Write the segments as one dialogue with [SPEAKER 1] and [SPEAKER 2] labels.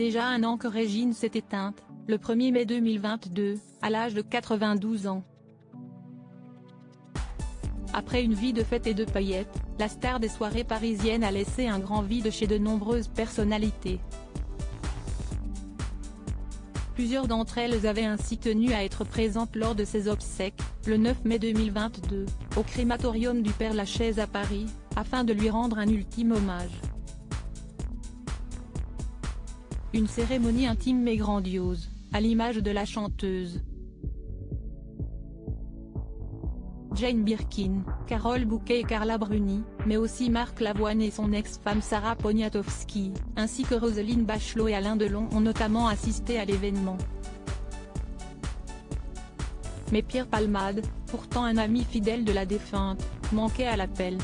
[SPEAKER 1] déjà un an que Régine s'est éteinte, le 1er mai 2022, à l'âge de 92 ans. Après une vie de fêtes et de paillettes, la star des soirées parisiennes a laissé un grand vide chez de nombreuses personnalités. Plusieurs d'entre elles avaient ainsi tenu à être présentes lors de ses obsèques, le 9 mai 2022, au crématorium du Père-Lachaise à Paris, afin de lui rendre un ultime hommage. Une cérémonie intime mais grandiose, à l'image de la chanteuse. Jane Birkin, Carole Bouquet et Carla Bruni, mais aussi Marc Lavoine et son ex-femme Sarah Poniatowski, ainsi que Roselyne Bachelot et Alain Delon ont notamment assisté à l'événement. Mais Pierre Palmade, pourtant un ami fidèle de la défunte, manquait à l'appel.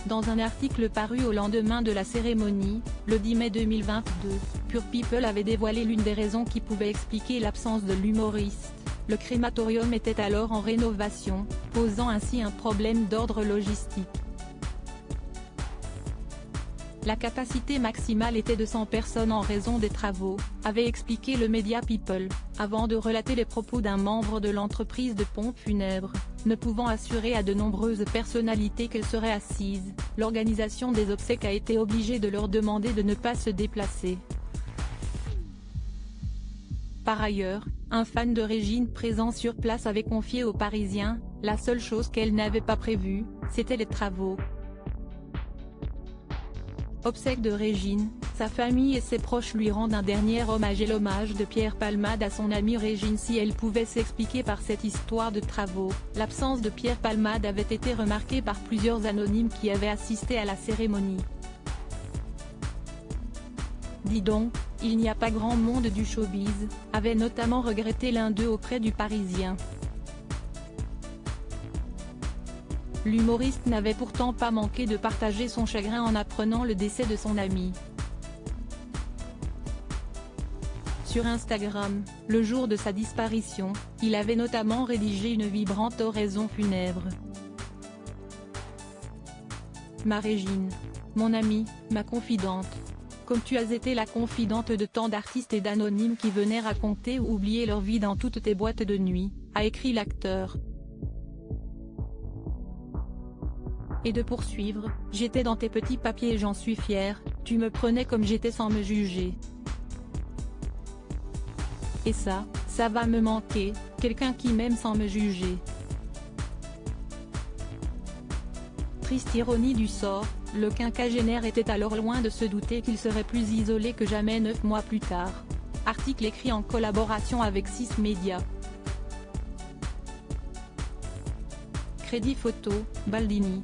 [SPEAKER 1] Dans un article paru au lendemain de la cérémonie, le 10 mai 2022, Pure People avait dévoilé l'une des raisons qui pouvaient expliquer l'absence de l'humoriste. Le crématorium était alors en rénovation, posant ainsi un problème d'ordre logistique. La capacité maximale était de 100 personnes en raison des travaux, avait expliqué le média People, avant de relater les propos d'un membre de l'entreprise de pompes funèbres, ne pouvant assurer à de nombreuses personnalités qu'elles seraient assises. L'organisation des obsèques a été obligée de leur demander de ne pas se déplacer. Par ailleurs, un fan de Régine présent sur place avait confié aux Parisiens, la seule chose qu'elle n'avait pas prévue, c'était les travaux. Obsèques de Régine, sa famille et ses proches lui rendent un dernier hommage et l'hommage de Pierre Palmade à son amie Régine si elle pouvait s'expliquer par cette histoire de travaux. L'absence de Pierre Palmade avait été remarquée par plusieurs anonymes qui avaient assisté à la cérémonie. Dis donc, il n'y a pas grand monde du showbiz, avait notamment regretté l'un d'eux auprès du Parisien. L'humoriste n'avait pourtant pas manqué de partager son chagrin en apprenant le décès de son ami. Sur Instagram, le jour de sa disparition, il avait notamment rédigé une vibrante oraison funèbre. Ma Régine. Mon amie, ma confidente. Comme tu as été la confidente de tant d'artistes et d'anonymes qui venaient raconter ou oublier leur vie dans toutes tes boîtes de nuit, a écrit l'acteur. Et de poursuivre, j'étais dans tes petits papiers et j'en suis fière, tu me prenais comme j'étais sans me juger. Et ça va me manquer, quelqu'un qui m'aime sans me juger. Triste ironie du sort, le quinquagénaire était alors loin de se douter qu'il serait plus isolé que jamais 9 mois plus tard. Article écrit en collaboration avec 6 médias. Crédit photo, Baldini.